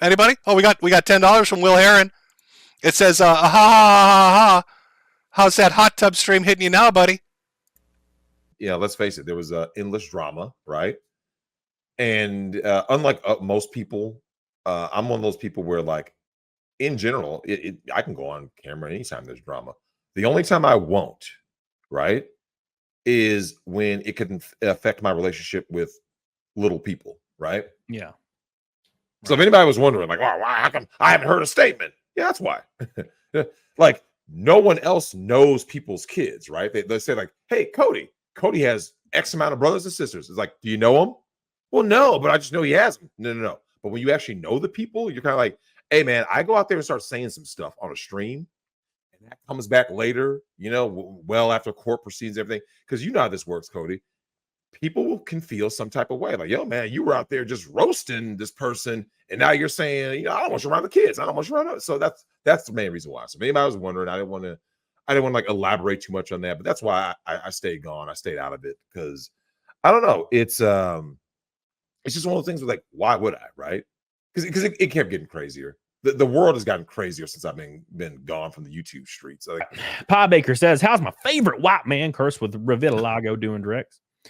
Anybody? Oh, we got $10 from Will Heron. It says, ha ha ha ha. How's that hot tub stream hitting you now, buddy? Yeah, let's face it. There was endless drama, right? And unlike most people, I'm one of those people where, like, in general, I can go on camera anytime there's drama. The only time I won't, right, is when it could affect my relationship with little people, right? Yeah. So if anybody was wondering, like, why, how come I haven't heard a statement? Yeah, that's why. Like, no one else knows people's kids, right? They say, like, hey, Cody has X amount of brothers and sisters. It's like, do you know them? Well, no, but I just know he has them. No. But when you actually know the people, you're kind of like, hey, man, I go out there and start saying some stuff on a stream, and that comes back later, well after court proceedings, everything. Because you know how this works, Cody. People can feel some type of way, like, yo, man, you were out there just roasting this person, and now you're saying, I don't want you around the kids. I don't want you around. So that's the main reason why. So if anybody was wondering, I didn't want to like elaborate too much on that, but that's why I stayed gone. I stayed out of it because I don't know. It's just one of those things where, like, why would I, right? Because it kept getting crazier. The world has gotten crazier since I've been gone from the YouTube streets. Like, Pie Baker says, "How's my favorite white man cursed with Revitalago doing Drex?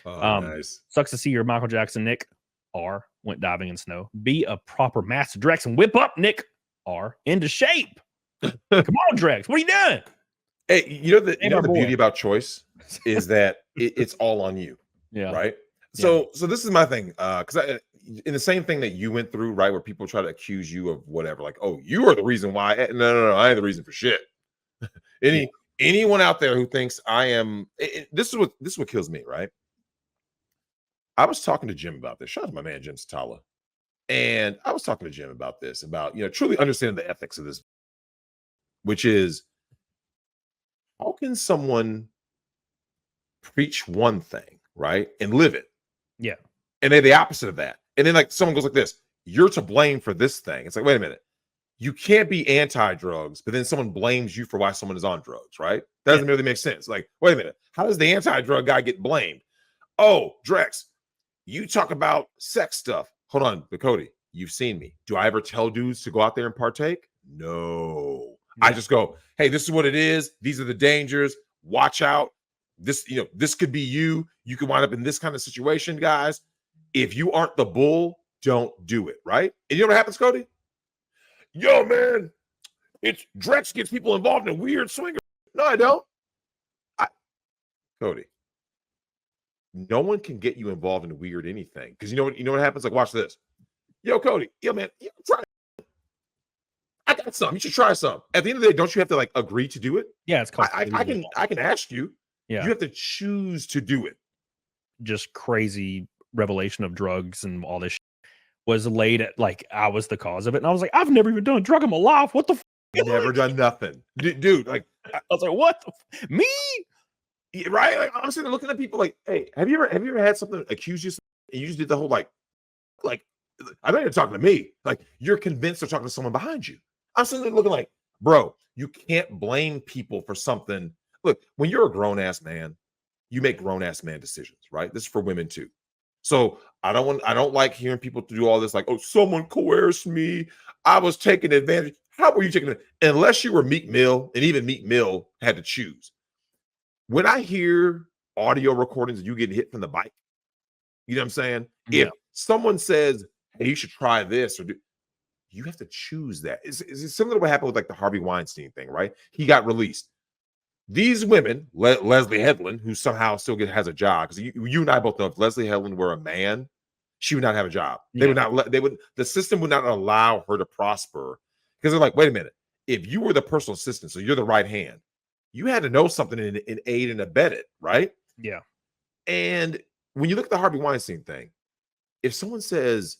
Nice. Sucks to see your Michael Jackson, Nick. R went diving in snow. Be a proper master, Drex, and whip up, Nick. R into shape. Come on, Drex. What are you doing? Hey, the beauty about choice is that it's all on you. Yeah. Right. So this is my thing. Because in the same thing that you went through, right, where people try to accuse you of whatever, like, oh, you are the reason why. No, I ain't the reason for shit. Anyone out there who thinks I am, this is what kills me, right? I was talking to Jim about this. Shout out to my man Jim Satala. And I was talking to Jim about this, about truly understanding the ethics of this, which is, how can someone preach one thing, right, and live it? Yeah. And they're the opposite of that. And then, like, someone goes like this, you're to blame for this thing. It's like, wait a minute. You can't be anti-drugs, but then someone blames you for why someone is on drugs, right? That doesn't really make sense. Like, wait a minute. How does the anti-drug guy get blamed? Oh, Drex, you talk about sex stuff. Hold on, but Cody, you've seen me. Do I ever tell dudes to go out there and partake? No. I just go, hey, this is what it is. These are the dangers. Watch out. This could be you. You could wind up in this kind of situation, guys. If you aren't the bull, don't do it, right? And you know what happens, Cody? Yo, man, it's Drex gets people involved in weird swinger. No, I don't. Cody, no one can get you involved in weird anything. Because you know what happens? Like, watch this. Yo, Cody, yo, man, try it. I got some. You should try some. At the end of the day, don't you have to, like, agree to do it? Yeah, it's called. I can ask you. Yeah. You have to choose to do it. Just crazy revelation of drugs and all this was laid at, like, I was the cause of it. And I was like, I've never even done a drug in my life. What the f? Never done nothing. Dude, like, I was like, what me? Right? Like, I'm sitting there looking at people like, hey, have you ever had something accuse you and you just did the whole like I know you're talking to me. Like, you're convinced they're talking to someone behind you. I'm sitting there looking like, bro, you can't blame people for something. Look, when you're a grown-ass man, you make grown-ass man decisions, right? This is for women too. So I don't like hearing people do all this, like, oh, someone coerced me. I was taking advantage. How were you taking it? Unless you were Meek Mill, and even Meek Mill had to choose. When I hear audio recordings of you getting hit from the bike, you know what I'm saying? Yeah. If someone says, hey, you should try this, you have to choose that. It's similar to what happened with, like, the Harvey Weinstein thing, right? He got released. These women, Leslie Headland, who somehow still has a job, because you and I both know if Leslie Headland were a man, she would not have a job. They would not. The system would not allow her to prosper, because they're like, wait a minute, if you were the personal assistant, so you're the right hand, you had to know something and aid and abet it, right? Yeah. And when you look at the Harvey Weinstein thing, if someone says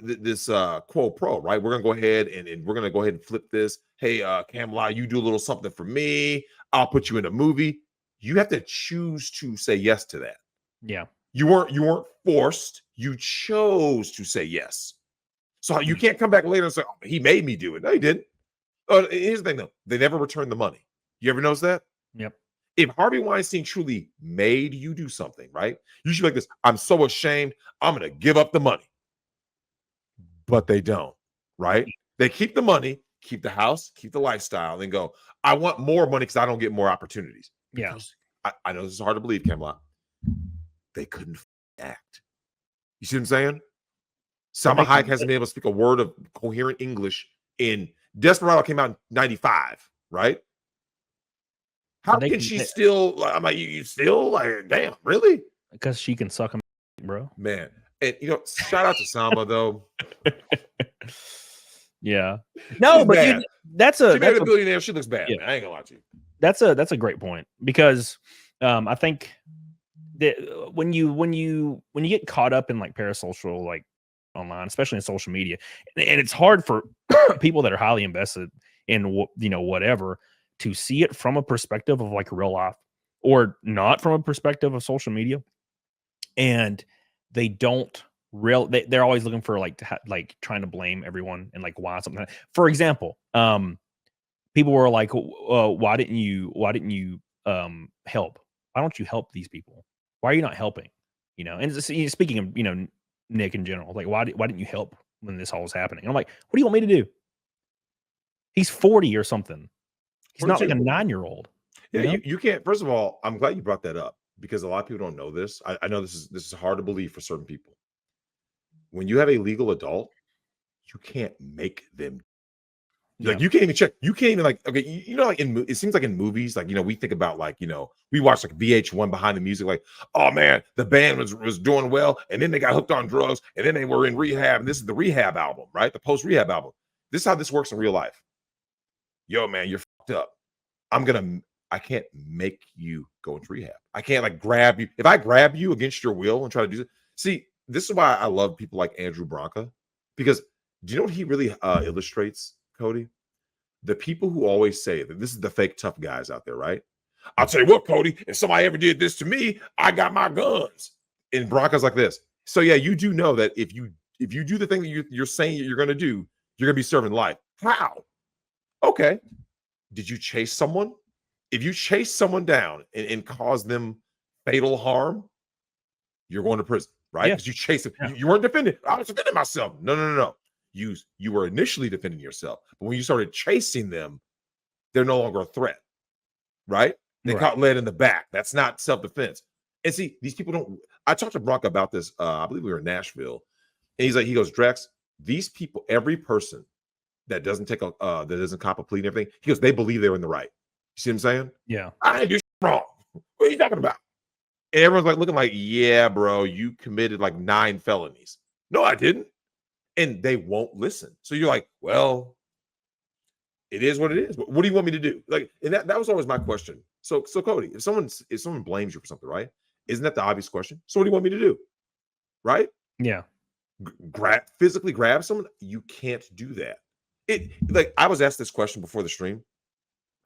this quo pro, right? We're gonna go ahead and we're gonna go ahead and flip this. Hey, Camelot, you do a little something for me. I'll put you in a movie. You have to choose to say yes to that. Yeah. You weren't forced. You chose to say yes. So you can't come back later and say, oh, he made me do it. No, he didn't. Here's the thing, though. They never returned the money. You ever notice that? Yep. If Harvey Weinstein truly made you do something, right? You should be like this. I'm so ashamed. I'm going to give up the money. but they don't, right? They keep the money, keep the house, keep the lifestyle, and go, I want more money because I don't get more opportunities. Yeah. Because I know this is hard to believe, Camelot. They couldn't act. You see what I'm saying? Salma Hayek hasn't been able to speak a word of coherent English in Desperado came out in 95, right? How can she still, I'm like, you still, like, damn, really? Because she can suck him, bro. Man. And, you know, shout out to Salma, though. Yeah. No, but dude, that's a billionaire. She looks bad, yeah. man. I ain't gonna lie to you. That's a great point because I think that when you get caught up in like parasocial, like online, especially in social media, and it's hard for people that are highly invested in whatever to see it from a perspective of like real life or not from a perspective of social media, and they don't they're always looking for like like trying to blame everyone and like why something. For example, people were like, why didn't you help? Why don't you help these people? Why are you not helping? You know, and speaking of, Nick in general, like, why didn't you help when this all was happening? And I'm like, what do you want me to do? He's 40 or something. He's not like a 9-year-old. Yeah, you can't. First of all, I'm glad you brought that up because a lot of people don't know this. I know this is hard to believe for certain people. When you have a legal adult, you can't make them. Like you can't even check. You can't even like. Okay, like it seems like in movies, like we think about like we watch like VH1 Behind the Music, like oh man, the band was doing well, and then they got hooked on drugs, and then they were in rehab, and this is the rehab album, right? The post rehab album. This is how this works in real life. Yo, man, you're fucked up. I can't make you go into rehab. I can't like grab you. If I grab you against your will and try to do this, see, this is why I love people like Andrew Branca, because do you know what he really illustrates, Cody? The people who always say that this is the fake tough guys out there, right? I'll tell you what, Cody, if somebody ever did this to me, I got my guns. And Branca's like this. So yeah, you do know that if you do the thing that you're saying you're going to do, you're going to be serving life. How? Okay. Did you chase someone? If you chase someone down and cause them fatal harm, you're going to prison, right? Because you chased them. Yeah. You weren't defending. I was defending myself. No. You were initially defending yourself, but when you started chasing them, they're no longer a threat, right? They caught lead in the back. That's not self-defense. And see, these people don't. I talked to Branca about this. I believe we were in Nashville, and he goes, Drex, these people, every person that doesn't that doesn't cop a plea and everything, he goes, they believe they're in the right. You see what I'm saying? Yeah. I didn't do shit wrong. What are you talking about? And everyone's like looking like, yeah, bro, you committed like 9 felonies. No, I didn't. And they won't listen. So you're like, well, it is what it is. What do you want me to do? Like, and that was always my question. So Cody, if someone blames you for something, right? Isn't that the obvious question? So what do you want me to do? Right? Yeah. Physically grab someone? You can't do that. Like I was asked this question before the stream.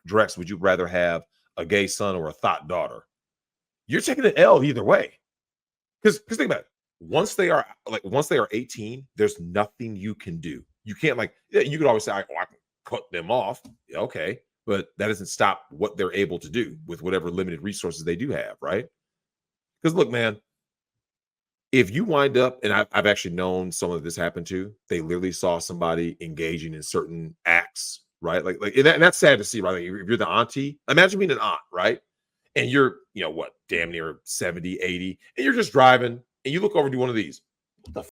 Drex, would you rather have a gay son or a thought daughter? You're taking an L either way. Because think about it. Once they are 18, there's nothing you can do. You can't you could always say, I can cut them off. Yeah, okay. But that doesn't stop what they're able to do with whatever limited resources they do have, right? Because look, man, if you wind up, and I've actually known some of this happen too, they literally saw somebody engaging in certain acts, right? And that's sad to see, right? Like if you're the auntie, imagine being an aunt, right? And you're, damn near 70, 80, and you're just driving, and you look over to one of these, what the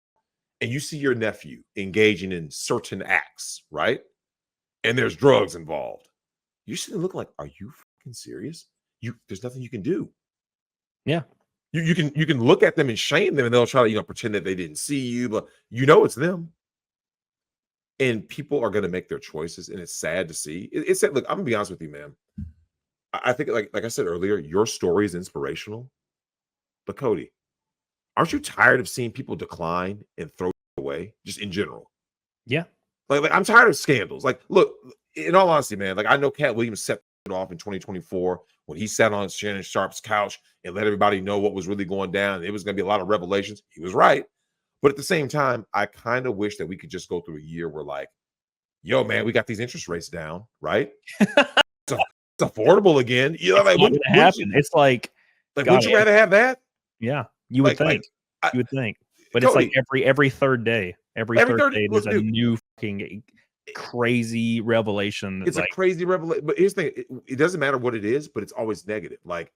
and you see your nephew engaging in certain acts, right? And there's drugs involved. You should look like, are you fucking serious? There's nothing you can do. Yeah. You can look at them and shame them, and they'll try to pretend that they didn't see you, but it's them. And people are going to make their choices, and it's sad to see. It's sad. Look, I'm gonna be honest with you, man. I think, like I said earlier, your story is inspirational. But Cody, aren't you tired of seeing people decline and throw away, just in general? Yeah. Like I'm tired of scandals. Like, look, in all honesty, man, like I know Cat Williams set it off in 2024 when he sat on Shannon Sharp's couch and let everybody know what was really going down. It was going to be a lot of revelations. He was right. But at the same time, I kind of wish that we could just go through a year where like, yo, man, we got these interest rates down, right? It's affordable again. It's like would you rather have that? Yeah, you would think. You would think. But Cody, it's like every third day. Every Thursday, there's a new fucking crazy revelation. It's a crazy revelation. But here's the thing: it doesn't matter what it is, but it's always negative. Like